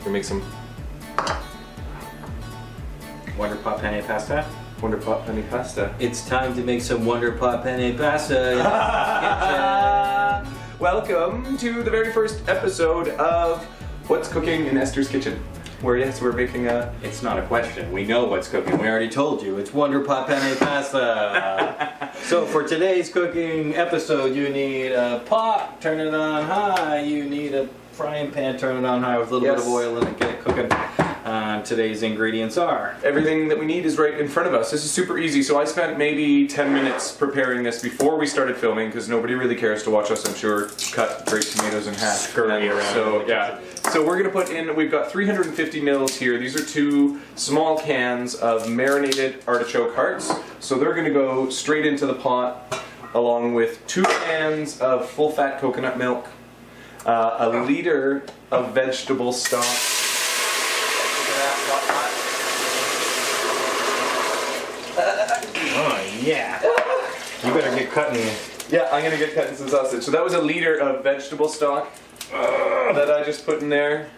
We make some Wonder Pot Penne pasta. Wonder Pot Penne pasta. It's time to make some Wonder Pot Penne pasta in the kitchen. Welcome to the very first episode of What's Cooking in Esther's Kitchen. Where yes, we're making a... It's not a question. We know what's cooking. We already told you. It's Wonder Pot Penne pasta. So for today's cooking episode, you need a pot, turn it on high. You need a frying pan, turn it on high with a little bit of oil in it, get it cooking. Today's ingredients are... Everything that we need is right in front of us. This is super easy. So I spent maybe 10 minutes preparing this before we started filming because nobody really cares to watch us, I'm sure, cut great tomatoes in half. Scurry around. So yeah. So we're going to put in, we've got 350 mils here. These are 2 small cans of marinated artichoke hearts. So they're going to go straight into the pot along with 2 cans of full-fat coconut milk, a liter of vegetable stock. Oh yeah. You better get cutting. Yeah, I'm going to get cutting some sausage. So that was a liter of vegetable stock that I just put in there.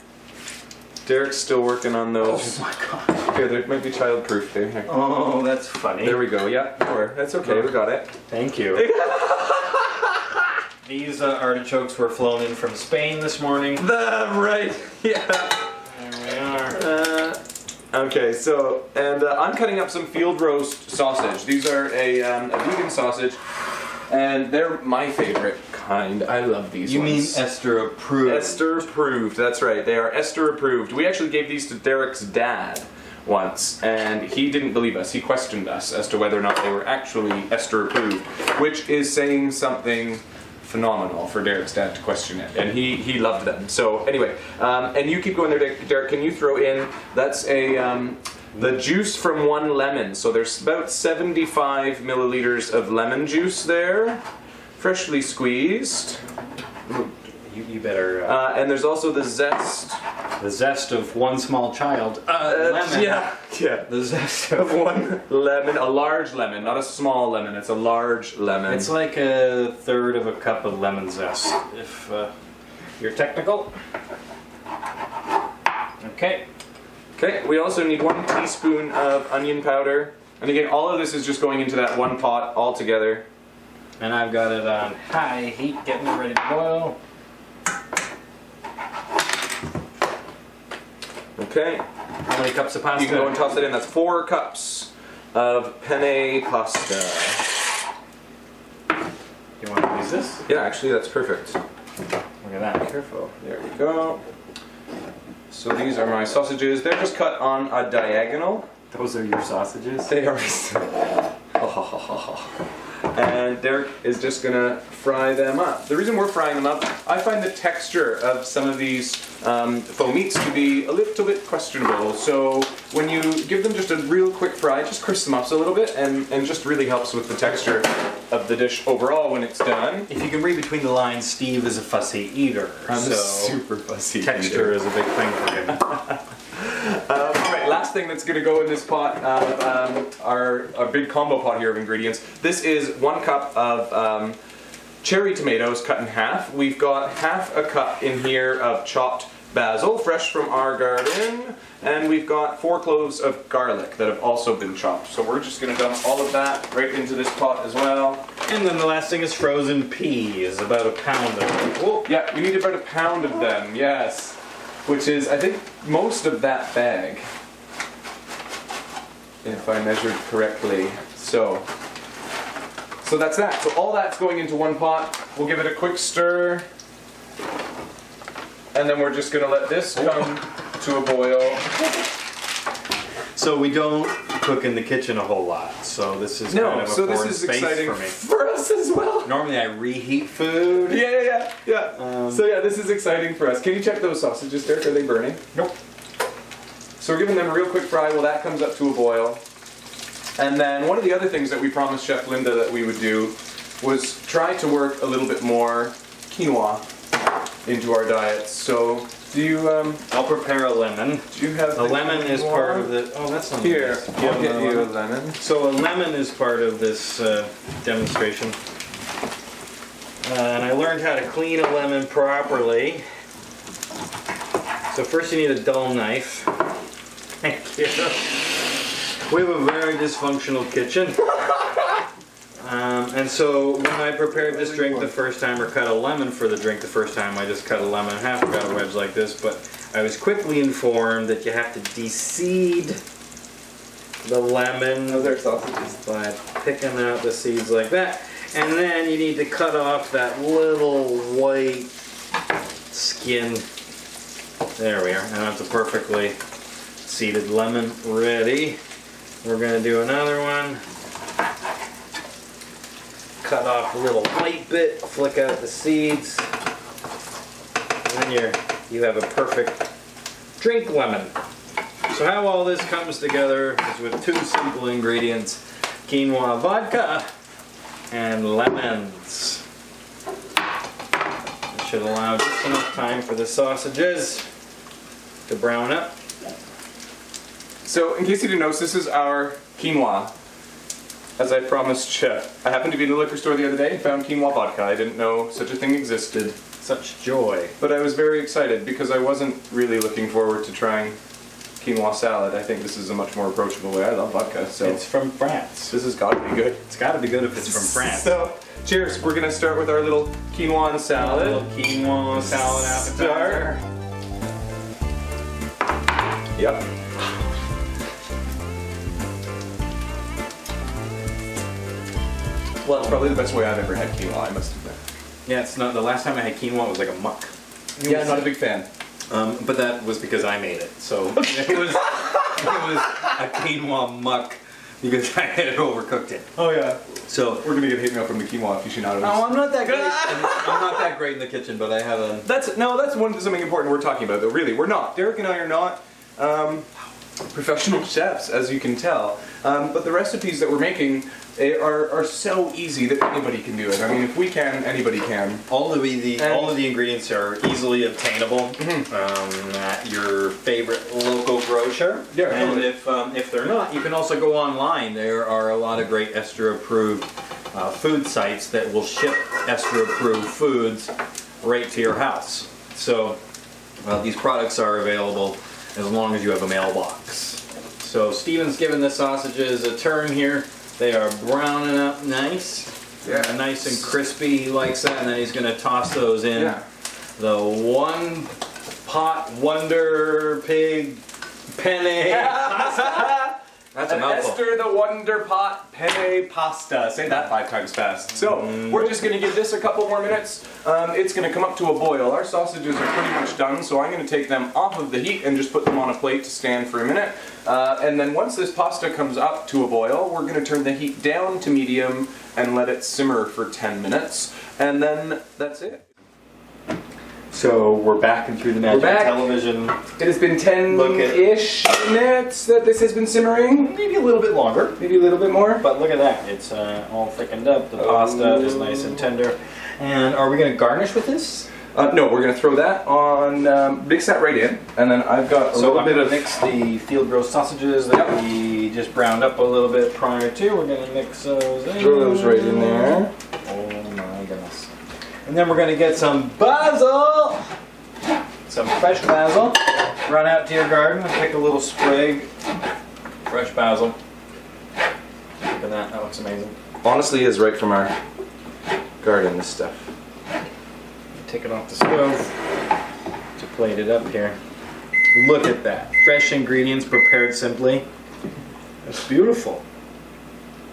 Derek's still working on those. Oh my god. Here, there might be child-proof there. Here. Oh, that's funny. There we go. Yeah, sure. That's okay. We got it. Thank you. These artichokes were flown in from Spain this morning. Right. Yeah. There we are. Okay, so, and I'm cutting up some field roast sausage. These are a vegan sausage, and they're my favorite kind. I love these You ones. mean Esther approved? Esther approved, that's right. They are Esther approved. We actually gave these to Derek's dad once, and he didn't believe us. He questioned us as to whether or not they were actually Esther approved, which is saying something phenomenal for Derek's dad to question it, and he loved them. So anyway, and you keep going there, Derek. Can you throw in? That's a the juice from 1 lemon. So there's about 75 milliliters of lemon juice there, freshly squeezed. You better. And there's also the zest. The zest of one small child. Lemon. Yeah. The zest Of 1 lemon, a large lemon, not a small lemon. It's a large lemon. It's like a third of a cup of lemon zest, if you're technical. Okay. Okay, we also need 1 teaspoon of onion powder. And again, all of this is just going into that one pot all together. And I've got it on high heat, getting it ready to boil. Okay. How many cups of pasta? You can go and toss it in. That's 4 cups of penne pasta. You want to use this? Yeah, actually, that's perfect. Look at that. Careful. There we go. So these are my sausages. They're just cut on a diagonal. Those are your sausages? They are. And Derek is just gonna fry them up. The reason we're frying them up, I find the texture of some of these faux meats to be a little bit questionable. So when you give them just a real quick fry, just crisp them up a little bit and just really helps with the texture of the dish overall when it's done. If you can read between the lines, Steve is a fussy eater. I'm so a super fussy texture eater. is a big thing for him. Alright, last thing that's going to go in this pot, our big combo pot here of ingredients. This is 1 cup of cherry tomatoes cut in half. We've got half a cup in here of chopped basil, fresh from our garden. And we've got 4 cloves of garlic that have also been chopped. So we're just going to dump all of that right into this pot as well. And then the last thing is frozen peas, about a pound of them. Oh, yeah, we need about a pound of them, yes. Which is, I think, most of that bag. If I measured correctly. So that's that. So all that's going into one pot. We'll give it a quick stir. And then we're just going to let this come to a boil. So we don't cook in the kitchen a whole lot. So this is kind of a foreign space for me. For us as well. Normally I reheat food. Yeah. So yeah, this is exciting for us. Can you check those sausages, Derek? Are they burning? Nope. So we're giving them a real quick fry while that comes up to a boil. And then one of the other things that we promised Chef Linda that we would do was try to work a little bit more quinoa into our diets. So do you I'll prepare a lemon. do you have A lemon is part of the... Oh, that's not here? nice. I'll get you a lemon. So a lemon is part of this demonstration. And I learned how to clean a lemon properly. So first you need a dull knife. Thank you. We have a very dysfunctional kitchen. And so when I prepared this drink the first time, or cut a lemon for the drink the first time, I just cut a lemon in half, got a wedge like this, but I was quickly informed that you have to de-seed the lemon. Those are sausages. By picking out the seeds like that. And then you need to cut off that little white skin. There we are. And that's a perfectly seeded lemon ready. We're going to do another one. Cut off the little white bit, flick out the seeds. And then you have a perfect drink lemon. So how all this comes together is with two simple ingredients: quinoa vodka and lemons. It should allow just enough time for the sausages to brown up. So, in case you didn't notice, this is our quinoa. As I promised Chef. I happened to be in the liquor store the other day and found quinoa vodka. I didn't know such a thing existed. Such joy. But I was very excited because I wasn't really looking forward to trying quinoa salad. I think this is a much more approachable way. I love vodka, so It's from France. this has got to be good. It's got to be good if it's from France. So, cheers. We're gonna start with our little quinoa and salad. A little quinoa salad appetizer. Yep. Well, it's probably the best way I've ever had quinoa, I must admit. Yeah, it's not. The last time I had quinoa, it was like a muck. Yeah, not a big fan. But that was because I made it. So it was a quinoa muck because I had overcooked it. Oh yeah. So We're gonna get hate mail from the quinoa aficionados. no, I'm not that great. I'm not that great in the kitchen, but I have a. That's something important we're talking about though. Really, we're not. Derek and I are not professional chefs, as you can tell. But the recipes that we're making are so easy that anybody can do it. I mean, if we can, anybody can. All of the ingredients are easily obtainable at your favorite local grocer. Yeah, and totally. if they're not, you can also go online. There are a lot of great Esther-approved food sites that will ship Esther-approved foods right to your house. So these products are available as long as you have a mailbox. So Steven's giving the sausages a turn here. They are browning up nice. Yeah. Nice and crispy. He likes that. And then he's going to toss those in the one pot wonder pig penne pasta. That's a mouthful. Esther the Wonder Pot Penne Pasta. Say that 5 times fast. So, we're just going to give this a couple more minutes. It's going to come up to a boil. Our sausages are pretty much done, so I'm going to take them off of the heat and just put them on a plate to stand for a minute. And then once this pasta comes up to a boil, we're going to turn the heat down to medium and let it simmer for 10 minutes. And then that's it. So we're back and through the magic of television. It has been 10-ish minutes that this has been simmering. Maybe a little bit longer. Maybe a little bit more. But look at that. It's all thickened up. The pasta is nice and tender. And are we going to garnish with this? No, we're going to throw that on, mix that right in. And then I've got a little bit of... mix the field roast sausages that we just browned up a little bit prior to. We're going to mix those in. Throw those right in there. Oh my goodness. And then we're going to get some basil. Some fresh basil. Run out to your garden and pick a little sprig. Fresh basil. Look at that. That looks amazing. Honestly, is right from our garden, this stuff. Take it off the stove to plate it up here. Look at that. Fresh ingredients prepared simply. It's beautiful.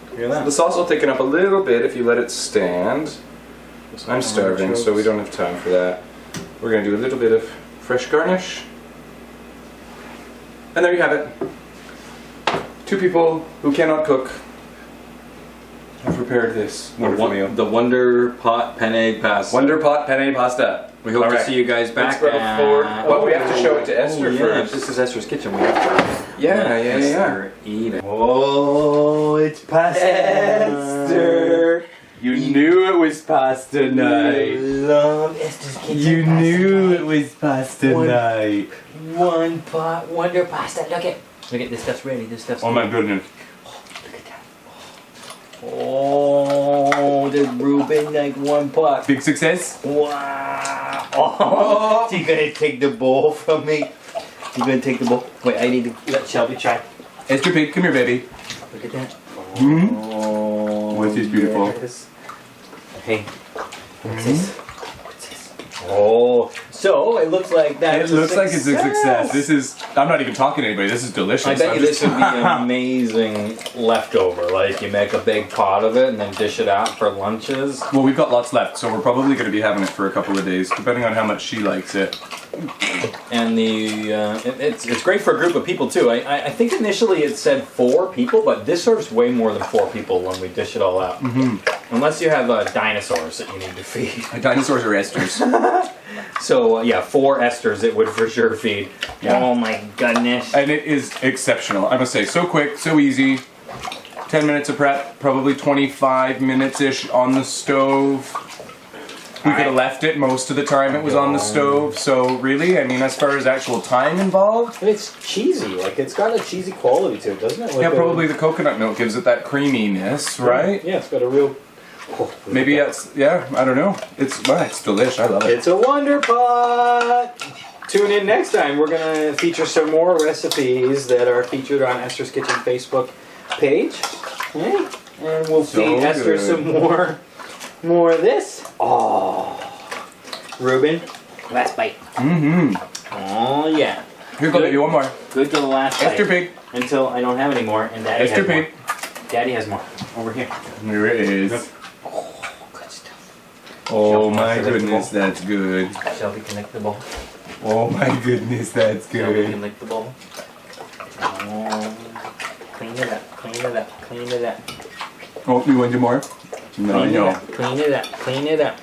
Look at that. The sauce will thicken up a little bit if you let it stand. I'm starving, so we don't have time for that. We're going to do a little bit of fresh garnish. And there you have it. 2 people who cannot cook have prepared this wonderful meal. The Wonder Pot Penne Pasta. Wonder Pot Penne Pasta. We hope to see you guys back. Let's go forward. Well, we have to show it to Esther yeah. first. This is Esther's kitchen. We have to Yeah. eat it. Oh, it's pasta. Esther! You knew it was pasta night. Love Esther's kitchen. You knew it was pasta night. One pot wonder pasta. Look at this stuff's ready. This stuff's Oh my goodness. Oh, look at that. Oh, there's Reuben like one pot. Big success. Wow. Oh, you gonna take the bowl from me? You gonna take the bowl? Wait, I need to let Shelby try. Esther Pig, come here, baby. Look at that. Oh, what's this beautiful? Yes. Hey, what's this? What's this? Oh, so it looks like that. It looks like it's a success. This is, I'm not even talking to anybody, this is delicious. I bet you this would be amazing leftover. Like you make a big pot of it and then dish it out for lunches. Well, we've got lots left, so we're probably going to be having it for a couple of days, depending on how much she likes it. And it's great for a group of people too. I think initially it said 4 people, but this serves way more than 4 people when we dish it all out. Unless you have dinosaurs that you need to feed. Dinosaurs are Esters. So yeah, 4 Esters it would for sure feed. Yeah. Oh my goodness. And it is exceptional, I must say. So quick, so easy. 10 minutes of prep, probably 25 minutes-ish on the stove. We could have left it most of the time it was on the stove, so really, I mean, as far as actual time involved... And it's cheesy, like it's got a cheesy quality to it, doesn't it? Like yeah, probably the coconut milk gives it that creaminess, right? Yeah, it's got a real... Oh, maybe that's, yeah, I don't know. It's delish, I love it. It's a wonder pot! Tune in next time, we're going to feature some more recipes that are featured on Esther's Kitchen Facebook page. Yeah. And we'll feed Esther some more of this. Oh, Reuben, last bite. Oh yeah. Here, go, baby, one more. Good to the last bite. Esther Pig. Until I don't have any more, and Daddy Esther has Pig. more. Daddy has more. Over here. Here it is. Oh, good stuff. Oh my goodness, that's good. Shelby can lick the bowl. Oh my goodness, that's Shelby can good. lick the bowl. Oh, clean it up. Clean it up. Clean it up. Oh, you want some more? No, I know. Clean it up. Clean it up.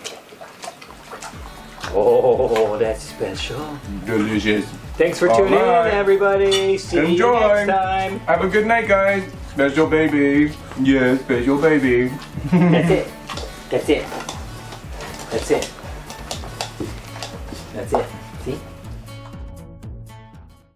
Oh, that's special. Delicious. Thanks for tuning in, everybody. See Enjoy. you next time. Have a good night, guys. Special baby. Yes, special baby. That's it. That's it. That's it. That's it. See?